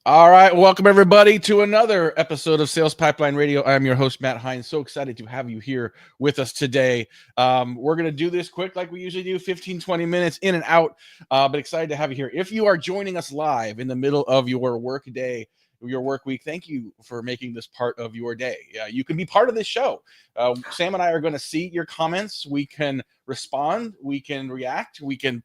All right, welcome everybody to another episode of Sales Pipeline Radio. I'm your host, Matt Heinz. So excited to have you here with us today. We're going to do this quick like we usually do, 15, 20 minutes in and out, but excited to have you here. If you are joining us live in the middle of your work day, your work week, thank you for making this part of your day. You can be part of this show. Sam and I are going to see your comments. We can respond. We can react. We can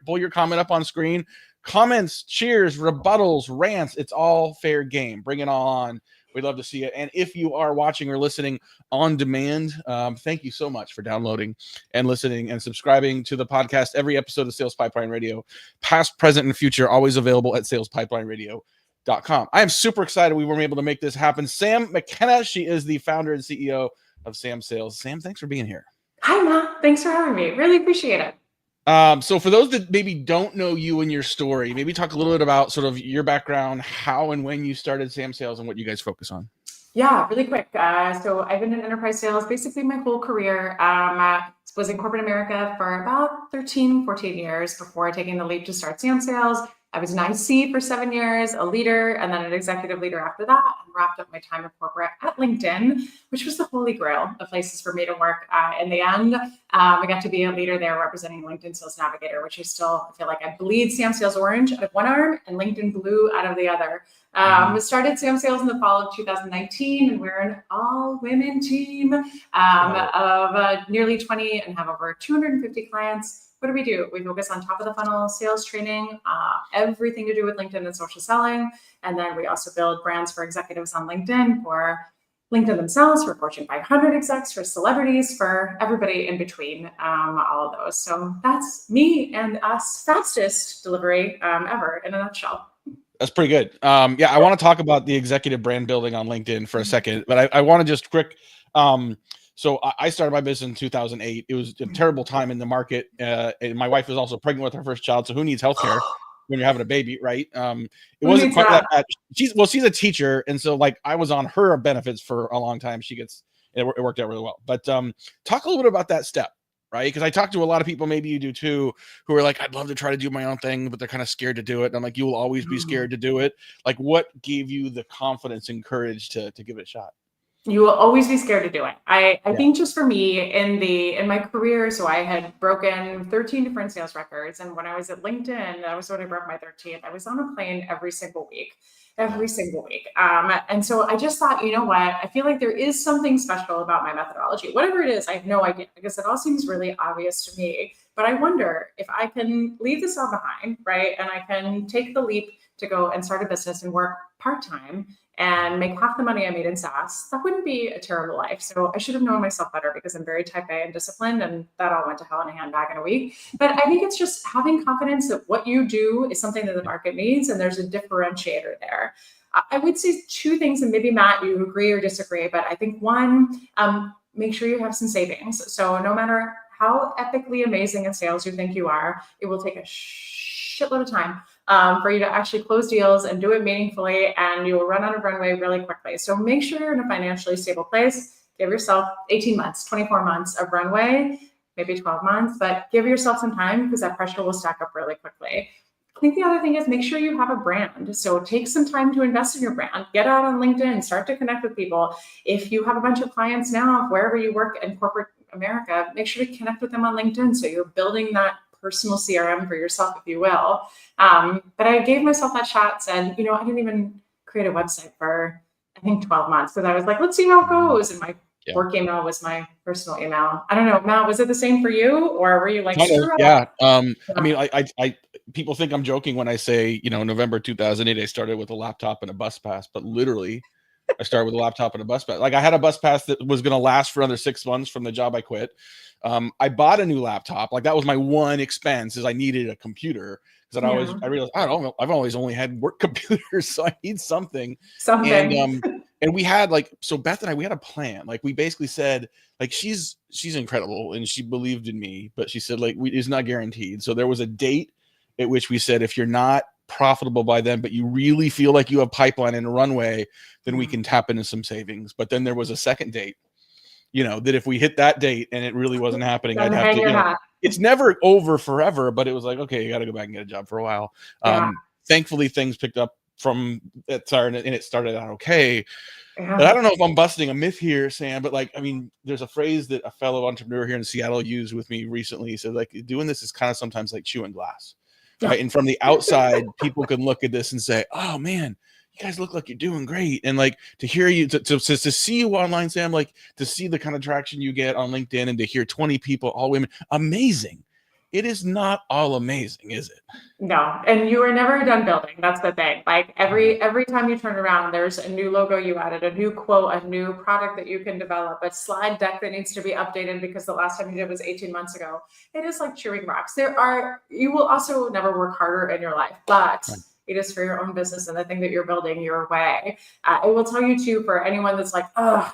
pull your comment up on screen. Comments, cheers, rebuttals, rants, it's all fair game. Bring it all on. We'd love to see it. And if you are watching or listening on demand, thank you so much for downloading and listening and subscribing to the podcast. Every episode of Sales Pipeline Radio, past, present, and future, always available at salespipelineradio.com. I am super excited we were able to make this happen. Sam McKenna, she is the founder and CEO of Sam Sales. Sam, thanks for being here. Hi, Matt. Thanks for having me. Really appreciate it. So for those that maybe don't know you and your story, maybe talk a little bit about sort of your background, how and when you started Sam Sales and what you guys focus on. Yeah, really quick. So I've been in enterprise sales basically my whole career. Was in corporate America for about 13, 14 years before taking the leap to start Sam Sales. I was an IC for 7 years, a leader, and then an executive leader after that, and wrapped up my time in corporate at LinkedIn, which was the holy grail of places for me to work. In the end, I got to be a leader there representing LinkedIn Sales Navigator, which I still feel like I bleed Sam Sales orange out of one arm and LinkedIn blue out of the other. We started Sam Sales in the fall of 2019, and we're an all-women team of nearly 20 and have over 250 clients. What do? We focus on top of the funnel sales training, everything to do with LinkedIn and social selling. And then we also build brands for executives on LinkedIn, for LinkedIn themselves, for Fortune 500 execs, for celebrities, for everybody in between, all of those. So that's me and us, fastest delivery ever in a nutshell. That's pretty good. I want to talk about the executive brand building on LinkedIn for a second, but I want to just quick. So I started my business in 2008. It was a terrible time in the market. And my wife was also pregnant with her first child. So who needs healthcare when you're having a baby, right? It wasn't quite that bad. She's a teacher. And so like I was on her benefits for a long time. It worked out really well. But talk a little bit about that step, right? Because I talk to a lot of people, maybe you do too, who are like, I'd love to try to do my own thing, but they're kind of scared to do it. And I'm like, you will always be scared to do it. Like what gave you the confidence and courage to give it a shot? You will always be scared to do it. I think just for me in my career, so I had broken 13 different sales records. And when I was at LinkedIn, that was when I broke my 13th. I was on a plane every single week. And so I just thought, you know what? I feel like there is something special about my methodology. Whatever it is, I have no idea, because it all seems really obvious to me. But I wonder if I can leave this all behind, right? And I can take the leap to go and start a business and work part-time and make half the money I made in SaaS. That wouldn't be a terrible life. So I should have known myself better, because I'm very type A and disciplined, and that all went to hell in a handbag in a week. But I think it's just having confidence that what you do is something that the market needs, and there's a differentiator there. I would say two things, and maybe Matt, you agree or disagree, but I think one, make sure you have some savings. So no matter how epically amazing in sales you think you are, it will take a shitload of time for you to actually close deals and do it meaningfully, and you will run out of runway really quickly. So make sure you're in a financially stable place. Give yourself 18 months, 24 months of runway, maybe 12 months, but give yourself some time, because that pressure will stack up really quickly. I think the other thing is make sure you have a brand. So take some time to invest in your brand. Get out on LinkedIn, start to connect with people. If you have a bunch of clients now, wherever you work in corporate America, make sure to connect with them on LinkedIn. So you're building that personal CRM for yourself, if you will. But I gave myself that shot, said, I didn't even create a website for, I think, 12 months, because I was like, let's see how it goes. And my work email was my personal email. I don't know, Matt, was it the same for you, or were you like, yeah. I mean, I people think I'm joking when I say, November 2008, I started with a laptop and a bus pass, but literally I started with a laptop and a bus pass. Like I had a bus pass that was going to last for another 6 months from the job I quit. I bought a new laptop. Like that was my one expense, is I needed a computer, because I realized, I don't know, I've always only had work computers, so I need something. And we had so Beth and I, we had a plan. Like we basically said, like she's incredible and she believed in me, but she said it's not guaranteed. So there was a date at which we said, if you're not profitable by then, but you really feel like you have pipeline and a runway, then we can tap into some savings. But then there was a second date, that if we hit that date and it really wasn't happening, I'd have to, it's never over forever, but it was like, okay, you got to go back and get a job for a while. Thankfully things picked up from it started, and it started out okay. Yeah. And I don't know if I'm busting a myth here, Sam, but like, I mean, there's a phrase that a fellow entrepreneur here in Seattle used with me recently. He said, like, doing this is kind of sometimes like chewing glass, right? And from the outside, people can look at this and say, oh man, you guys look like you're doing great. And like to hear you, to see you online, Sam, like to see the kind of traction you get on LinkedIn and to hear 20 people, all women, amazing. It is not all amazing, is it? No, and you are never done building. That's the thing. Like every time you turn around, there's a new logo you added, a new quote, a new product that you can develop, a slide deck that needs to be updated because the last time you did was 18 months ago. It is like chewing rocks. You will also never work harder in your life, but it is for your own business and the thing that you're building your way. I will tell you too, for anyone that's like,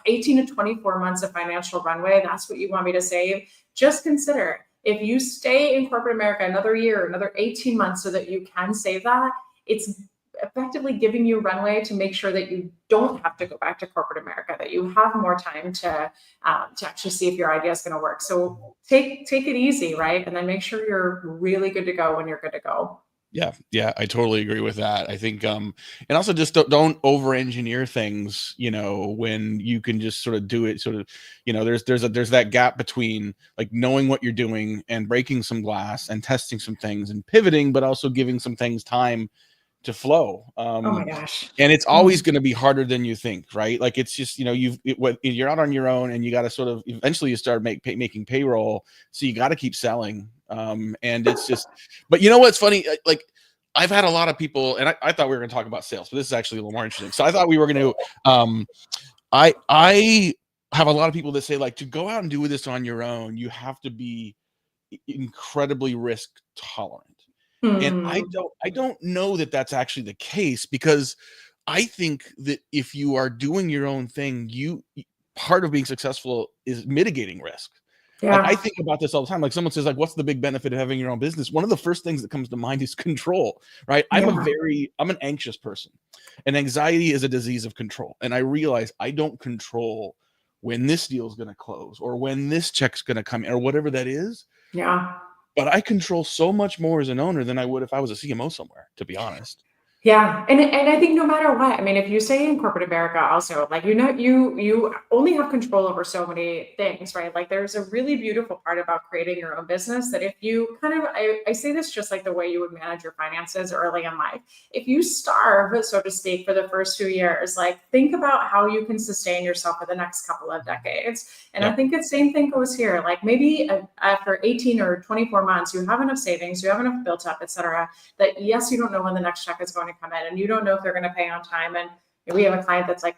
18 to 24 months of financial runway, that's what you want me to save. Just consider, if you stay in corporate America another year, another 18 months so that you can save that, it's effectively giving you runway to make sure that you don't have to go back to corporate America, that you have more time to actually see if your idea is going to work. So take it easy, right? And then make sure you're really good to go when you're good to go. Yeah, I totally agree with that. I think, and also just don't over engineer things, when you can just sort of do it sort of, there's that gap between like knowing what you're doing and breaking some glass and testing some things and pivoting, but also giving some things time to flow. Oh my gosh. And it's always going to be harder than you think, right? Like it's just, you're out on your own and you got to sort of, eventually you start making payroll. So you got to keep selling. And it's just, but you know what's funny? Like I've had a lot of people, and I thought we were going to talk about sales, but this is actually a little more interesting. So I thought we were going to, I have a lot of people that say like, to go out and do this on your own, you have to be incredibly risk tolerant. And I don't know that that's actually the case, because I think that if you are doing your own thing, part of being successful is mitigating risk. Yeah. Like I think about this all the time. Like someone says, like, what's the big benefit of having your own business? One of the first things that comes to mind is control, right? I'm an anxious person, and anxiety is a disease of control. And I realize I don't control when this deal is going to close or when this check's going to come in or whatever that is. Yeah. But I control so much more as an owner than I would if I was a CMO somewhere, to be honest. Yeah. And I think no matter what, I mean, if you stay in corporate America also, like, you only have control over so many things, right? Like there's a really beautiful part about creating your own business that if you kind of, I say this just like the way you would manage your finances early in life. If you starve, so to speak, for the first 2 years, like think about how you can sustain yourself for the next couple of decades. And I think the same thing goes here. Like maybe after 18 or 24 months, you have enough savings, you have enough built up, et cetera, that yes, you don't know when the next check is going to come in and you don't know if they're going to pay on time. And we have a client that's like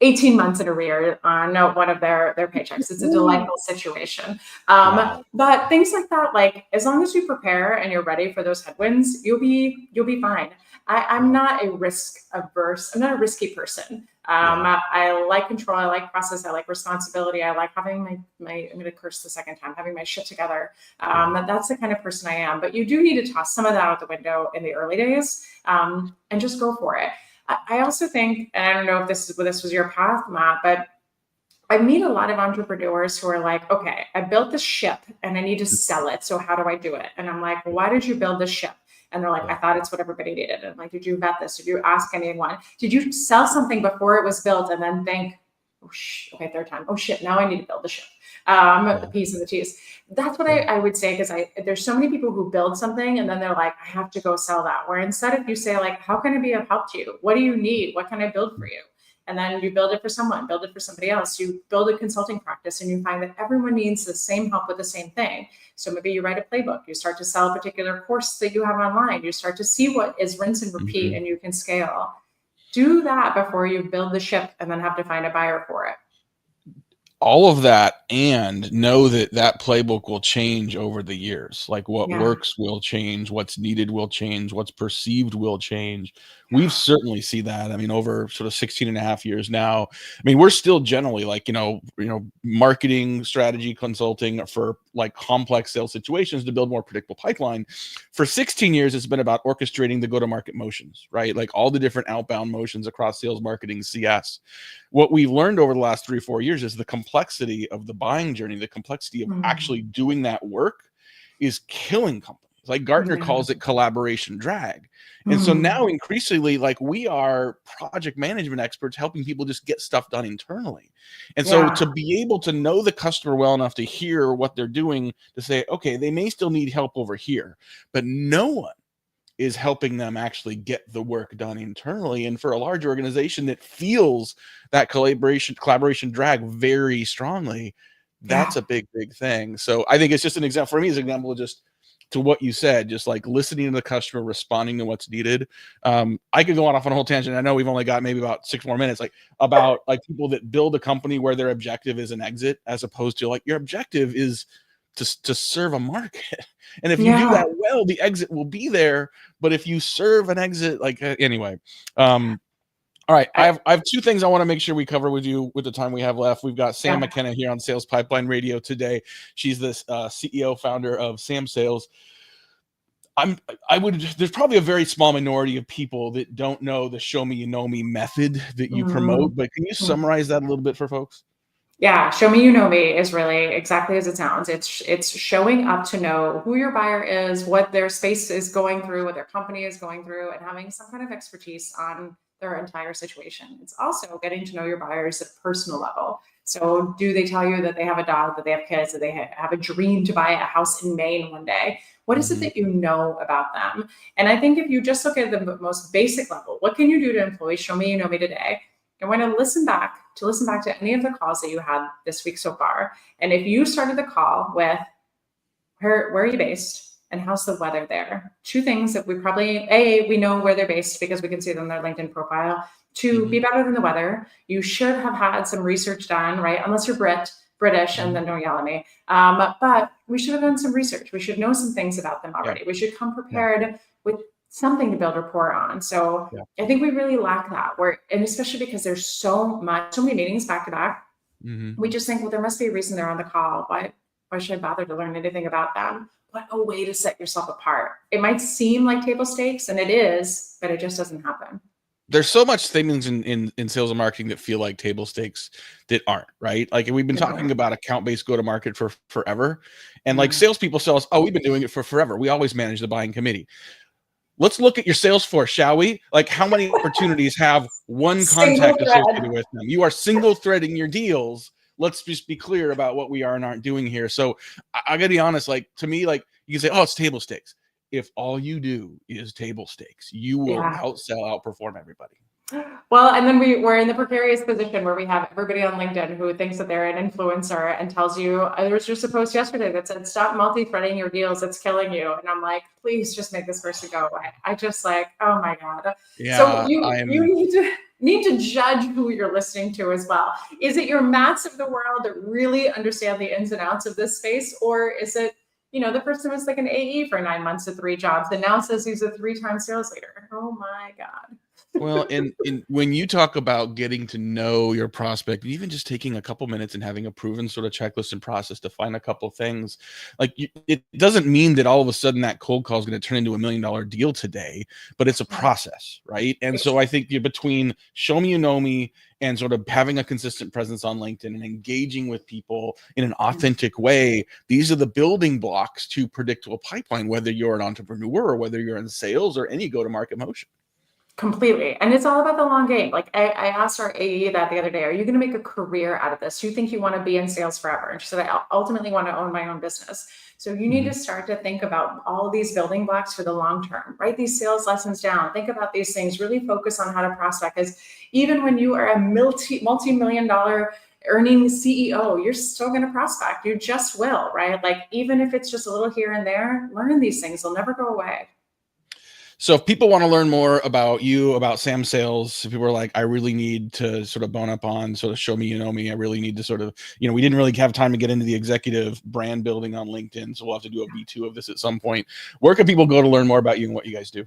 18 months in arrears on one of their paychecks. It's a delightful situation. But things like that, like as long as you prepare and you're ready for those headwinds, you'll be fine. I'm not a I'm not a risky person. I like control. I like process. I like responsibility. I like having I'm going to curse the second time, having my shit together. That's the kind of person I am. But you do need to toss some of that out the window in the early days, and just go for it. I also think, and I don't know if this was your path, Matt, but I meet a lot of entrepreneurs who are like, okay, I built this ship and I need to sell it. So how do I do it? And I'm like, well, why did you build this ship? And they're like, I thought it's what everybody needed. And I'm like, did you vet this? Did you ask anyone? Did you sell something before it was built and then think, okay, third time, oh shit, now I need to build the ship, the P's and the T's. That's what I would say, because there's so many people who build something and then they're like, I have to go sell that. Where instead, if you say like, how can I be of help to you? What do you need? What can I build for you? And then you build it for someone, build it for somebody else. You build a consulting practice and you find that everyone needs the same help with the same thing. So maybe you write a playbook, you start to sell a particular course that you have online, you start to see what is rinse and repeat and you can scale. Do that before you build the ship and then have to find a buyer for it. All of that, and know that playbook will change over the years. Like what works will change, what's needed will change, what's perceived will change. We've certainly see that. I mean, over sort of 16 and a half years now, I mean, we're still generally like, marketing strategy consulting for like complex sales situations to build more predictable pipeline. For 16 years, it's been about orchestrating the go-to-market motions, right? Like all the different outbound motions across sales, marketing, CS. What we've learned over the last 3 or 4 years is the complexity of the buying journey, the complexity of actually doing that work is killing companies. Like Gartner Yeah. calls it collaboration drag. And so now increasingly, like we are project management experts helping people just get stuff done internally. And so to be able to know the customer well enough to hear what they're doing, to say, okay, they may still need help over here, but no one is helping them actually get the work done internally. And for a large organization that feels that collaboration drag very strongly, that's a big thing. So I think it's just an example for me, as an example of just to what you said, just like listening to the customer, responding to what's needed. I could go on off on a whole tangent. I know we've only got maybe about 6 more minutes, like about like people that build a company where their objective is an exit, as opposed to like your objective is to serve a market. And if you do that well, the exit will be there. But if you serve an exit, like anyway, all right, I have 2 things I want to make sure we cover with you with the time we have left. We've got Sam McKenna here on Sales Pipeline Radio today. She's the CEO founder of Sam Sales. There's probably a very small minority of people that don't know the show me you know me method that you promote, but can you summarize that a little bit for folks? Yeah, show me you know me is really exactly as it sounds. It's showing up to know who your buyer is, what their space is going through, what their company is going through, and having some kind of expertise on their entire situation. It's also getting to know your buyers at a personal level. So do they tell you that they have a dog, that they have kids, that they have a dream to buy a house in Maine one day? What is it that you know about them? And I think if you just look at the most basic level, what can you do to employees? Show me you know me today. And we're going to listen back to any of the calls that you had this week so far. And if you started the call with, where are you based and how's the weather there? 2 things that we probably, we know where they're based because we can see them on their LinkedIn profile. 2, be better than the weather. You should have had some research done, right? Unless you're British, and then don't yell at me. But we should have done some research. We should know some things about them already. We should come prepared with something to build rapport on. So I think we really lack that, and especially because there's so many meetings back to back. We just think, well, there must be a reason they're on the call. Why should I bother to learn anything about them? What a way to set yourself apart. It might seem like table stakes, and it is, but it just doesn't happen. There's so much things in sales and marketing that feel like table stakes that aren't, right? Like we've been talking about account-based go-to-market for forever. And like salespeople tell us, we've been doing it for forever. We always manage the buying committee. Let's look at your sales force, shall we? Like how many opportunities have one contact associated with them? You are single threading your deals. Let's just be clear about what we are and aren't doing here. So I gotta be honest, like to me, like you can say, it's table stakes. If all you do is table stakes, you will outperform everybody. Well, and then we're in the precarious position where we have everybody on LinkedIn who thinks that they're an influencer and tells you, there was just a post yesterday that said, stop multi-threading your deals, it's killing you. And I'm like, please just make this person go away. I just like, oh my God. Yeah, so you need to judge who you're listening to as well. Is it your Matts of the world that really understand the ins and outs of this space? Or is it, the person was like an AE for 9 months at 3 jobs and now says he's a 3-time sales leader. Oh my God. Well, and when you talk about getting to know your prospect, and even just taking a couple minutes and having a proven sort of checklist and process to find a couple things, like it doesn't mean that all of a sudden that cold call is going to turn into $1 million deal today, but it's a process, right? And so I think between show me you know me and sort of having a consistent presence on LinkedIn and engaging with people in an authentic way, these are the building blocks to predictable pipeline, whether you're an entrepreneur or whether you're in sales or any go-to-market motion. Completely. And it's all about the long game. Like I asked our AE that the other day, are you going to make a career out of this? Do you think you want to be in sales forever? And she said, I ultimately want to own my own business. So you need to start to think about all these building blocks for the long term. Write these sales lessons down. Think about these things. Really focus on how to prospect. Because even when you are a multi-million-dollar earning CEO, you're still going to prospect. You just will, right? Like even if it's just a little here and there, learn these things. They'll never go away. So if people want to learn more about you, about Sam Sales, if people are like, I really need to sort of bone up on sort of show me, you know me, I really need to sort of, we didn't really have time to get into the executive brand building on LinkedIn. So we'll have to do a B2 of this at some point. Where can people go to learn more about you and what you guys do?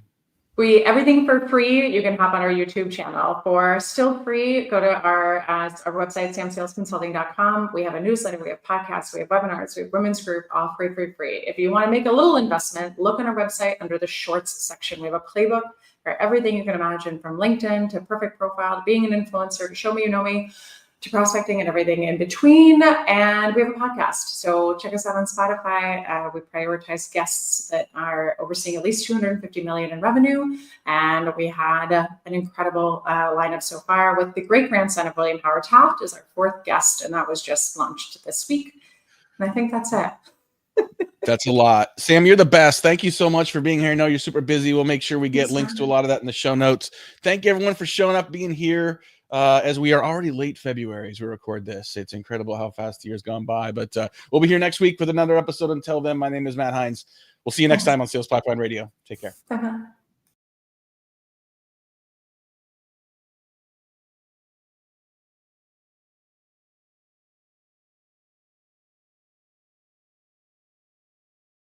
Everything for free. You can hop on our YouTube channel. For still free, go to our website, samsalesconsulting.com. We have a newsletter, we have podcasts, we have webinars, we have women's group, all free. If you want to make a little investment, look on our website under the shorts section. We have a playbook for everything you can imagine, from LinkedIn to perfect profile, to being an influencer, to show me you know me. to prospecting and everything in between. And we have a podcast. So check us out on Spotify. We prioritize guests that are overseeing at least 250 million in revenue. And we had an incredible lineup so far with the great grandson of William Howard Taft as our fourth guest. And that was just launched this week. And I think that's it. That's a lot. Sam, you're the best. Thank you so much for being here. I know you're super busy. We'll make sure we get links to a lot of that in the show notes. Thank you, everyone, for showing up, being here. As we are already late February as we record this. It's incredible how fast the year's gone by. But we'll be here next week with another episode. Until then, my name is Matt Heinz. We'll see you next time on Sales Pipeline Radio. Take care.